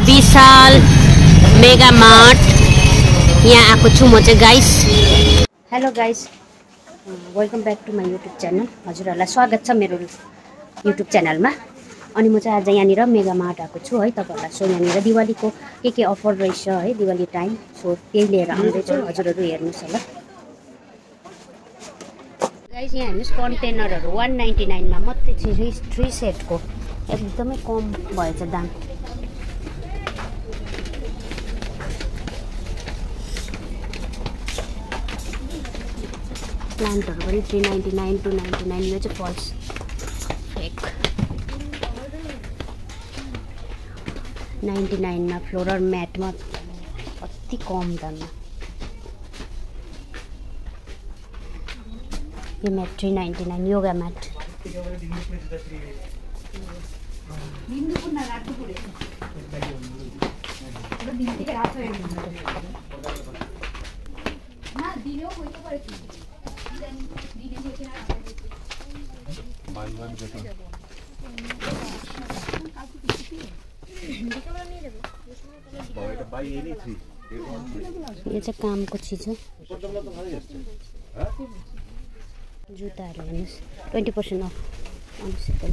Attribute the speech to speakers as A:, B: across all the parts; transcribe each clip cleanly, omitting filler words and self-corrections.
A: विशाल mega mart यहाँ आएको छु म चाहिँ guys. Hello guys, welcome back to my YouTube channel. हजुरहरूलाई स्वागत छ मेरो युट्युब च्यानलमा। अनि म चाहिँ आज यहाँनिर मेगा मार्ट आएको छु है तपाईँहरूलाई। सो यहाँनिर दिवालीको के अफर रहेछ है, दिवाली टाइम, सो त्यही लिएर आउँदैछु। हजुरहरू हेर्नुहोस् होला गाइस। यहाँ हेर्नुहोस् कन्टेनरहरू 199 मा मात्रै 3 सेटको एकदमै कम भएछ दाम। प्लान्टहरू पनि 399 299। यो चाहिँ फल्स फेक। 99 मा फ्लोरल म्याटमा कति कम दाममा। यो म्याट 399 योगा म्याट। यो चाहिँ कामको चिज हो। जुत्ताहरू हेर्नुहोस् 20% अफ अनसेपल।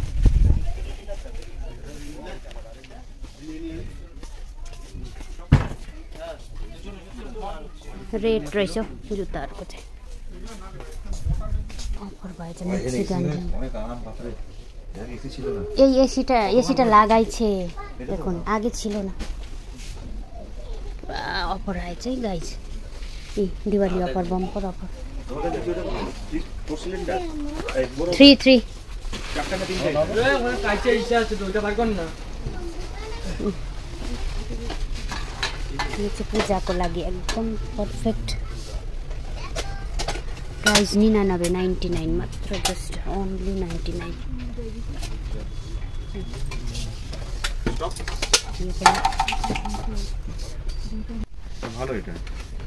A: रेट रहेछ जुत्ताहरूको चाहिँ अफर भएछ। এই এসিটা লাগাইছে দেখুন, আগে ছিল না। অফার আছে guys, Diwali offer, bumper offer. 3 यो चाहिँ पूजाको लागि एकदम पर्फेक्ट प्राइस। 99.99 मात्र, जस्ट ओन्ली 99।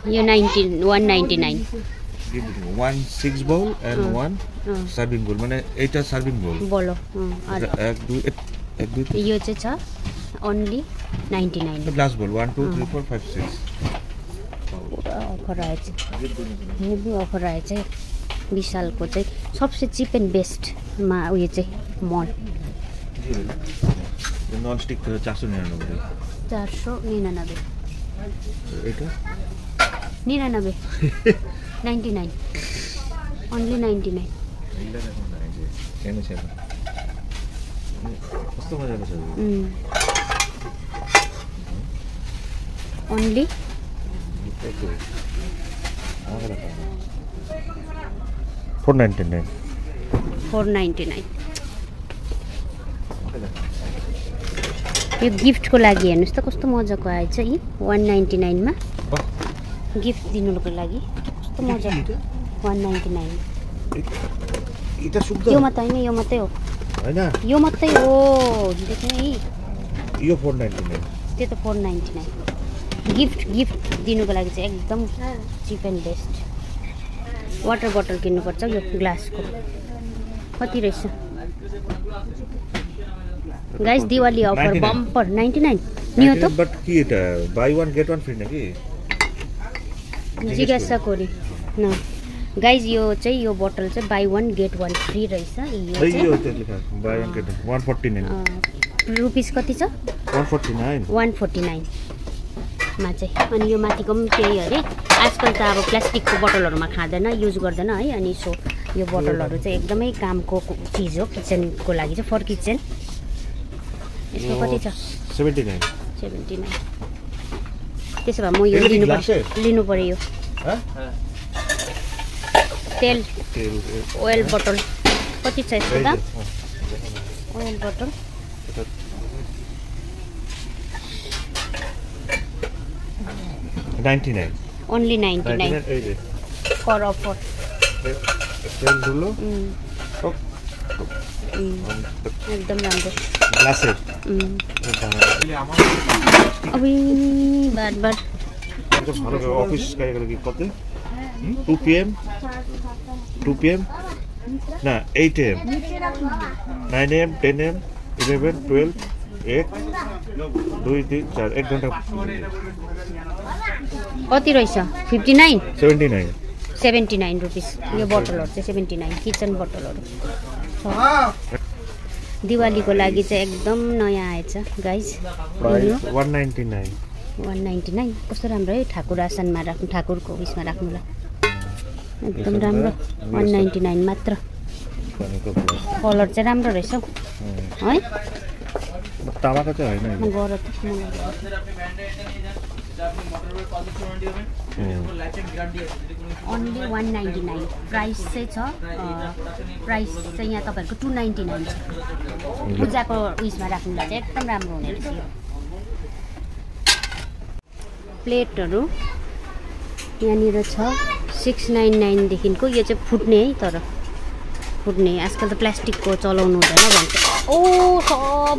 A: यो 199।
B: 1 bowl and 1 serving bowl, माने 8 serving bowl
A: बोलो।
B: एक दुई
A: यो चाहिँ छ ओन्ली 99।
B: ग्लास बोल 1 2 3 4 5 6
A: अफर आएछ, हेभी अफर आएछ। विशालको चाहिँ सबसे चिप एन्ड बेस्टमा उयो चाहिँ मल।
B: Non stick 499।
A: 499
B: एटा
A: 99 99 ओन्ली 99।
B: कस्तो मजाको छ।
A: ओन्ली
B: 499।
A: 499। यो गिफ्टको लागि हेर्नुहोस् त कस्तो मजाको आएछ। यी 199 मा गिफ्ट दिनुको लागि कस्तो मजाको। 199। यो मात्रै हैन, यो मात्रै हो
B: हैन,
A: यो मात्रै हो। देख्नु है,
B: यो 499।
A: त्यो त 499। गिफ्ट दिनुको लागि चाहिँ एकदम चिप एन्ड बेस्ट। वाटर बोतल किन्नुपर्छ यो ग्लासको। कति रहेछ गाइस? दिवाली अफर बम्पर 99 नि हो त।
B: बट के एटा बाइ 1 गेट 1 फ्री न के?
A: जिज्ञासा कोरी न गाइस। यो चाहिँ यो बोतल चाहिँ बाइ 1 गेट 1 फ्री रहेछ। यो
B: चाहिँ लेखा बाइ 1 गेट 149
A: रुपीस कति छ? 149 मा चाहिँ। अनि यो माथिको पनि त्यही अरे। आजकल त अब प्लास्टिकको बोतलहरूमा खाँदैन, युज गर्दैन है। अनि सो यो बोतलहरू चाहिँ एकदमै कामको चिज हो किचनको लागि चाहिँ, फर किचन। यसको कति छ?
B: 79।
A: त्यसो भए म यो लिनु पर्यो। यो तेल ओइल बोतल कति छ यसको दाम? ओइल बोतल
B: 99
A: ओन्ली 99 फर अफर।
B: तेल दुलो
A: एकदम राम्रो
B: ग्लास है।
A: अभी बार
B: ऑफिस का कते 2 PM 2 PM ना 8 AM 9 AM 10 AM 11 12 8 2 3 4 1 घण्टा
A: कति रहेछ 59
B: 79
A: 79 रुपिस यो बोतलहरु चाहिँ 79 किचन बोतलहरु दिवालीको लागि चाहिँ एकदम नयाँ आएछ गाइस
B: प्राइस 199
A: 199 कस्तो राम्रो है ठाकुर आसनमा राख्नु ठाकुरको उयसमा राख्नुलाई एकदम राम्रो 199 मात्र कलर चाहिँ राम्रो रहेछ है
B: तामाको चाहिँ हैन
A: म गर त ओन्ली 199 प्राइस चाहिँ छ प्राइस चाहिँ यहाँ तपाईहरुको 299 छ पूजाको उयसमा राख्नुलाई चाहिँ एकदम राम्रो हुने रहेछ यो प्लेटहरु यहाँनिर छ 699 देखिको यो चाहिँ फुट्ने है तर फुट्ने आजकल त प्लास्टिकको चलाउनु हुँदैन भन्छ ओ सब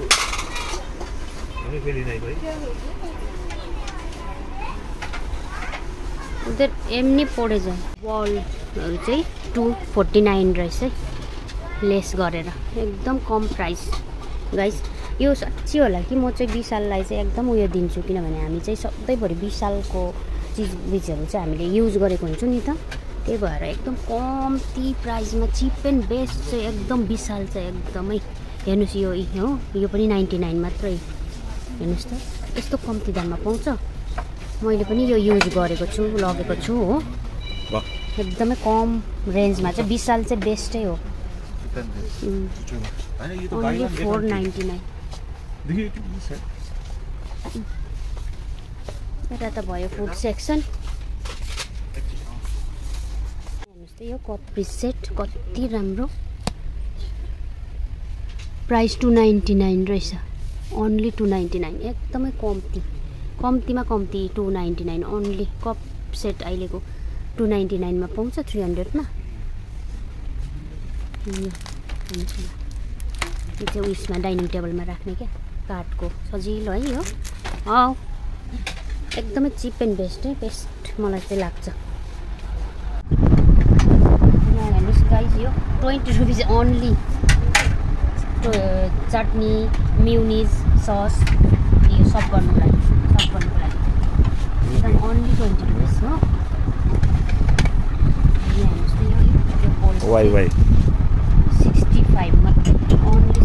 A: उधर एमनी पढे छ बलहरु चाहिँ 249 रहेछ है लेस गरेर एकदम कम प्राइस गाइस यो साच्चै होला कि म चाहिँ विशाललाई चाहिँ एकदम उयो दिन्छु किनभने हामी चाहिँ सधैँभरि विशालको चिजबिजहरू चाहिँ हामीले युज गरेको हुन्छौँ नि त त्यही भएर एकदम कम्ती प्राइसमा चिप एन्ड बेस्ट चाहिँ एकदम विशाल चाहिँ एकदमै हेर्नुस् यो हो यो पनि 99 मात्रै हेर्नुस् त यस्तो कम्ती दाममा पाउँछ मैले पनि यो युज गरेको छु लगेको छु हो एकदमै कम रेन्जमा चाहिँ विशाल चाहिँ बेस्टै हो ओन्ली 499 यता त भयो फुड सेक्सन हेर्नुहोस् त यो कपी सेट कति राम्रो प्राइस 299 रहेछ ओन्ली 299 एकदमै कम्तीमा कम्ती 299 ओन्ली कप सेट अहिलेको 299 मा पाउँछ 300 मा यो चाहिँ उयसमा डाइनिङ टेबलमा राख्ने क्या काठको सजिलो है यो एकदमै चिप एन्ड बेस्ट है बेस्ट मलाई चाहिँ लाग्छ यहाँ हेर्नुहोस् गाइस यो 20 रुपिस ओन्ली चटनी म्युनिज सस यो सब गर्नुको लागि एकदम ओन्ली 20 रुपिस हो यहाँ हेर्नुहोस् त यो बोल
B: वाइ
A: 65 मात्रै ओन्ली 65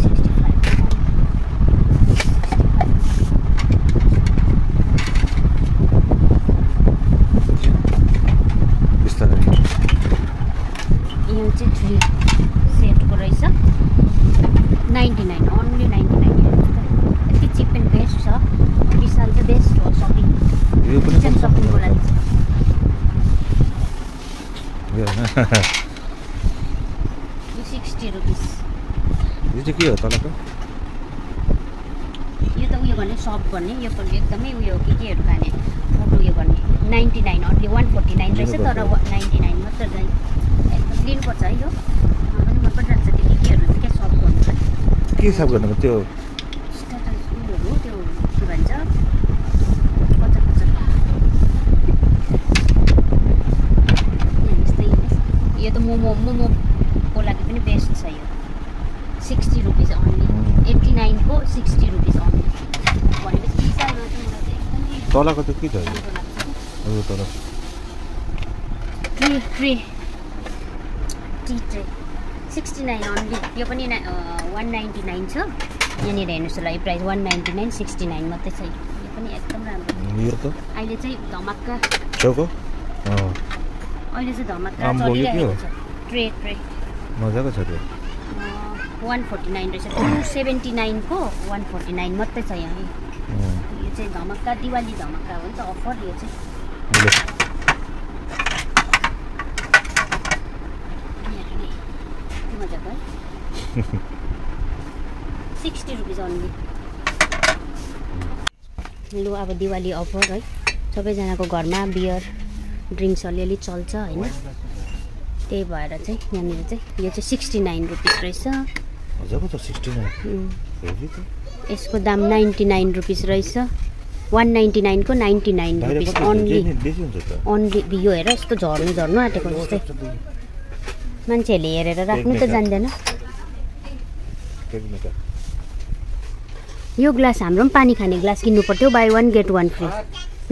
A: यो चाहिँ 3 सेटको रहेछ 99 ओन्ली 99 यति चिप एन्ड बेस्ट छ विशाल चाहिँ बेस्ट हो सपिङ
B: यो पनि
A: सपिङको लागि
B: यो
A: 60 रुपिस
B: यो चाहिँ के हो तलको
A: यो त उयो गर्ने सब गर्ने यो पनि एकदमै उयो केहरू खाने फुड उयो गर्ने 99 ओन्ली 149 रहेछ तर 99 मात्र एकदम लिनुपर्छ है यो पनि मन परिरहेको छ त्यो केहरू चाहिँ क्या सब गर्नु
B: के हिसाब गर्नु त्यो
A: उयोहरू त्यो के भन्छ यो त मोमोको लागि पनि बेस्ट छ यो 60 रुपिस ओन्ली 89 को 60 रुपिस ओन्ली भनेपछि विशालमा चाहिँ मलाई चाहिँ एकदमै
B: तलको त के छ यो तल
A: ट्रे टी ट्रे 69 ओन्ली यो पनि 199 छ यहाँनिर हेर्नुहोस् होला यो प्राइस 199 69 मात्रै छ यो पनि एकदम राम्रो
B: यो त
A: अहिले चाहिँ धमाक्का
B: चौको
A: अहिले चाहिँ धमाक्का
B: आम्बो यो के हो
A: ट्रे
B: मजाको छ त्यो
A: 149 रहेछ 279 को 149 मात्रै छ यहाँ यो चाहिँ धमाक्का दिवाली धमाक्का हो नि त अफर यो चाहिँ मजाको है 60 रुपिस ओन्ली लु अब दिवाली अफर है सबैजनाको घरमा बियर ड्रिङ्क्स अलिअलि चल्छ होइन त्यही भएर चाहिँ यहाँनिर चाहिँ यो चाहिँ 69 रुपिस रहेछ
B: मजाको छ 69
A: यसको दाम 99 रुपिस रहेछ 199 को 99 रुपिस ओन्ली यो हेर यस्तो झर्नु आँटेको जस्तै मान्छेहरूले हेरेर राख्नु त जान्दैन यो ग्लास हाम्रो पनि पानी खाने ग्लास किन्नु पर्थ्यो बाई 1 गेट 1 फ्री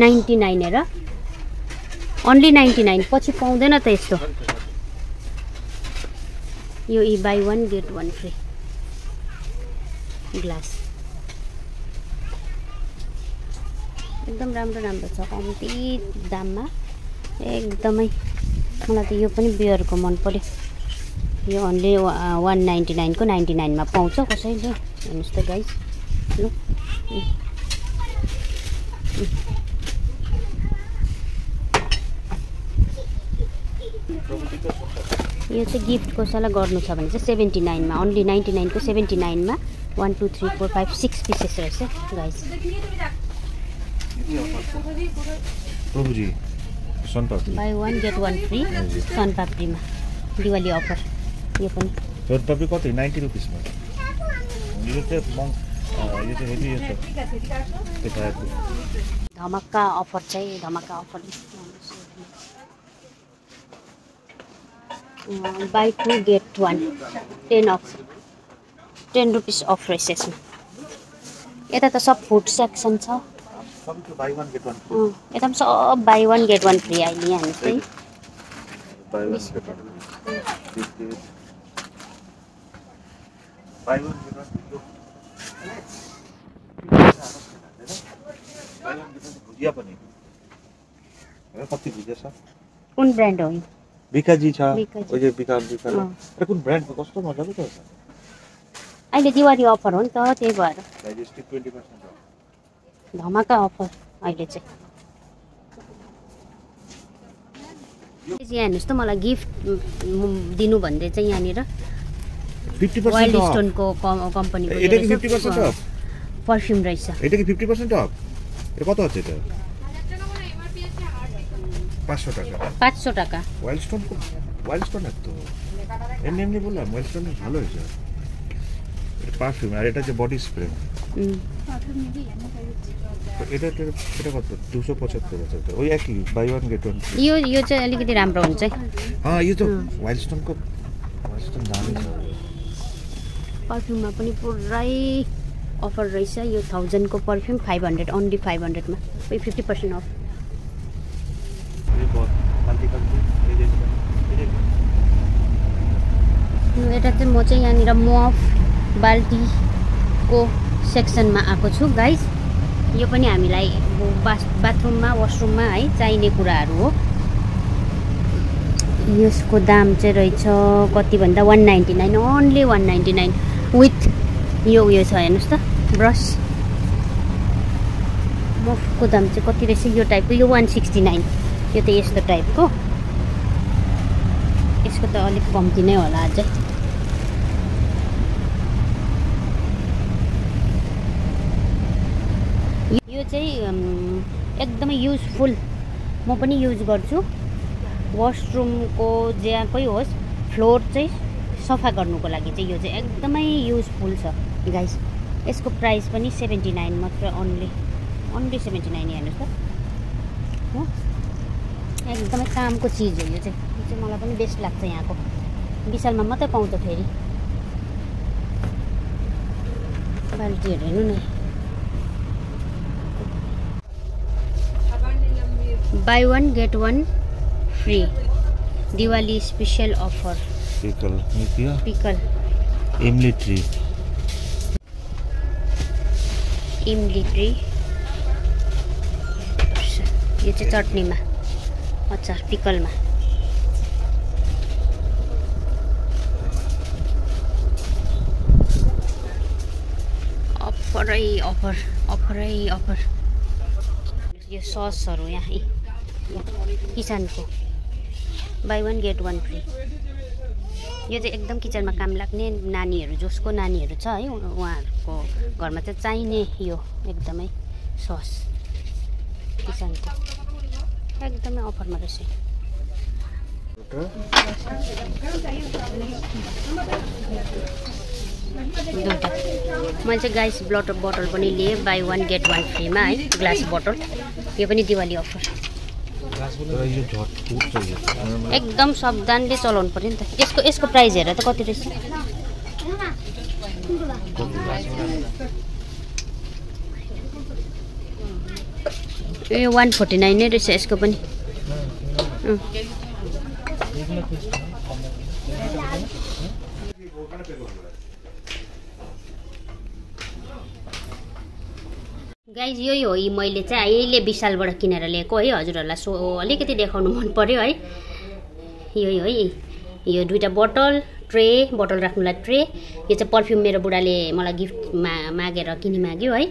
A: 99 हेर ओन्ली 99 पछि पाउँदैन त यस्तो यो बाई 1 गेट 1 फ्री ग्लास एकदम राम्रो राम्रो छ कम्ती दाममा एकदमै मलाई त यो पनि बियरको मन पर्यो यो ओन्ली 199 को 99 मा पाउँछ कसैले हेर्नुस् त गाइस ल यो चाहिँ गिफ्टको सल्लाह गर्नु छ भने चाहिँ 79 मा ओन्ली 99 को 79 मा 1 2 3 4 5 6 पिसेस रहेछ guys
B: Prabhuji सनपापडी
A: by 1 get 1 free सनपापडीमा Diwali offer यो पनि
B: सनपापडी कति 90 रुपैयाँ मा यो चाहिँ हेभी यो छ
A: धमाका अफर चाहिँ धमाका offer buy 2 get 1 10 off 10 rupees off रहेछ यसमा यता त सब फुड सेक्सन छ
B: सबैको बाई 1 गेट 1
A: एकदम सब बाई 1 गेट 1 फ्री अहिले यहाँ हेर्नुहोस् है
B: बाई 1 गेट 1 बाई 1 गेट 1 भुजिया पनि कति भुजिया छ
A: कुन ब्रान्ड हो यो
B: बिकाजी छ
A: बिकाजी।
B: ओजे बिका कुन ब्रान्डको कस्तो मजाको छ
A: अहिले दिवाली अफर हो नि त त्यही भएर
B: डाइजेस्टिभ 20%
A: धमाका अफर अहिले चाहिँ यहाँ हेर्नुहोस् त मलाई गिफ्ट दिनु भन्दै चाहिँ यहाँनिर
B: 50%
A: वाइल्ड
B: अफ
A: स्टोनको कम्पनीको
B: এটা কি 50% অফ
A: परफ्युम रहेछ
B: এটা কি 50% অফ এটা কত আছে এটা 500 টাকা
A: 500 টাকা
B: ওয়াইল্ড স্টোন তো এমনি বললাম ওয়াইল্ড স্টোন ভালো হয়েছে এটা পারফিউম আর এটা যে বডি স্প্রে এটা কত 275 আছে তো ওই একই বাই 1 गेट 1
A: यो चाहिँ अलिकति राम्रो हुन्छ है
B: यो त वाइल्ड स्टोन दामी छ
A: परफ्युममा पनि पुरै अफर रहेछ यो 1000 को परफ्युम 500 ओन्ली 500 मा 50% अफ यता चाहिँ म चाहिँ यहाँनिर मफ बाल्टीको सेक्सनमा आएको छु गाइस यो पनि हामीलाई बाथरुममा वासरुममा है चाहिने कुराहरू हो यसको दाम चाहिँ रहेछ कति भन्दा 199 ओन्ली 199 विथ यो उयो छ हेर्नुहोस् त ब्रस मफको दाम चाहिँ कति रहेछ यो टाइपको यो 169 यो त यस्तो टाइपको यसको त अलिक कम्ती नै होला अझै यो चाहिँ एकदमै युजफुल म पनि युज गर्छु वासरुमको जहाँकै होस् फ्लोर चाहिँ सफा गर्नुको लागि चाहिँ यो चाहिँ एकदमै युजफुल छ गाइस यसको प्राइस पनि 79 मात्र ओन्ली 79 हेर्नुहोस् त हो एकदमै कामको चिज हो यो चाहिँ मलाई पनि बेस्ट लाग्छ यहाँको विशालमा मात्रै पाउँछ फेरि बाल्टीहरू हेर्नु न buy 1 get 1 free Diwali special offer pickle
B: imli tree
A: यो चाहिँ चटनीमा अचार पिकलमा अफरै अफर यो ससहरू यहाँ किचनको बाई 1 गेट 1 फ्री यो चाहिँ एकदम किचनमा काम लाग्ने नानीहरू जसको नानीहरू छ है उहाँहरूको घरमा चाहिँ चाहिने यो एकदमै सस किचनको एकदमै अफरमा रहेछ दुईटा मैले चाहिँ गाइस बोतल पनि लिएँ बाई 1 गेट 1 फ्रीमा है ग्लास बोतल यो पनि दिवाली अफर एकदम सावधानले चलाउनु पर्यो नि त यसको प्राइस हेर त कति रहेछ ए 149 नै रहेछ यसको पनि। गाइज यही हो मैले चाहिँ अहिले विशालबाट किनेर ल्याएको है हजुरहरूलाई। सो अलिकति देखाउनु मन पर्यो है। यही है यो दुईटा बोतल ट्रे, बोतल राख्नुलाई ट्रे। यो चाहिँ पर्फ्युम मेरो बुढाले मलाई गिफ्टमा मागेर किनिमाग्यो है।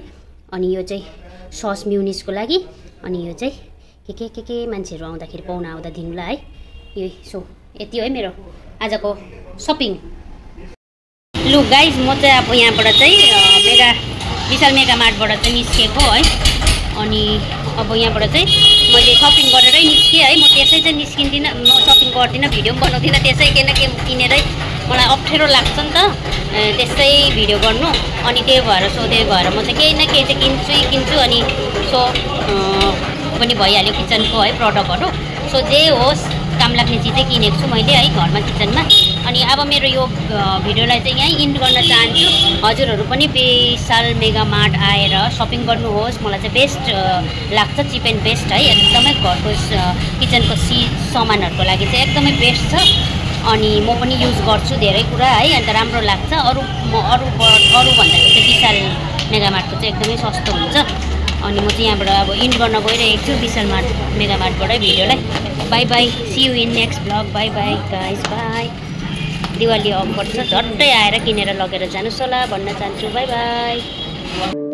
A: अनि यो चाहिँ सस म्युनिसको लागि। अनि यो चाहिँ के मान्छेहरू आउँदाखेरि पाहुना आउँदा दिनुलाई है। यही सो यति है मेरो आजको सपिङ। लु गाइज म चाहिँ अब यहाँबाट चाहिँ विशाल मेगा मार्टबाट चाहिँ निस्केको है। अनि अब यहाँबाट चाहिँ मैले सपिङ गरेरै निस्केँ है। म त्यसै चाहिँ निस्किन्दिनँ, म सपिङ गर्दिनँ, भिडियो पनि बनाउँदिनँ त्यसै के न के किनेरै। मलाई अप्ठ्यारो लाग्छ नि त त्यसै भिडियो गर्नु। अनि त्यही भएर म चाहिँ केही न केही चाहिँ किन्छु। अनि सो पनि भइहाल्यो किचनको है प्रडक्टहरू। सो जे होस् काम लाग्ने चिजै किनेको छु मैले है घरमा किचनमा। अनि अब मेरो यो भिडियोलाई चाहिँ यहीँ इन्ड गर्न चाहन्छु। हजुरहरू पनि विशाल मेगा मार्ट आएर सपिङ गर्नुहोस्। मलाई चाहिँ बेस्ट लाग्छ, चिप एन्ड बेस्ट है। एकदमै घरको किचनको सामानहरूको लागि चाहिँ एकदमै बेस्ट छ। अनि म पनि युज गर्छु धेरै कुरा है। अन्त राम्रो लाग्छ। अरू भन्दाखेरि चाहिँ विशाल मेगा मार्टको चाहिँ एकदमै सस्तो हुन्छ। अनि म चाहिँ यहाँबाट अब इन्ड गर्न गइरहेको छु विशाल मेगा मार्टबाटै भिडियोलाई। Bye bye, see you in next blog. Bye bye guys, bye. Diwali offer छ, झट्टै आएर किनेर लगेर जानुहोस् होला भन्न चाहन्छु। Bye by.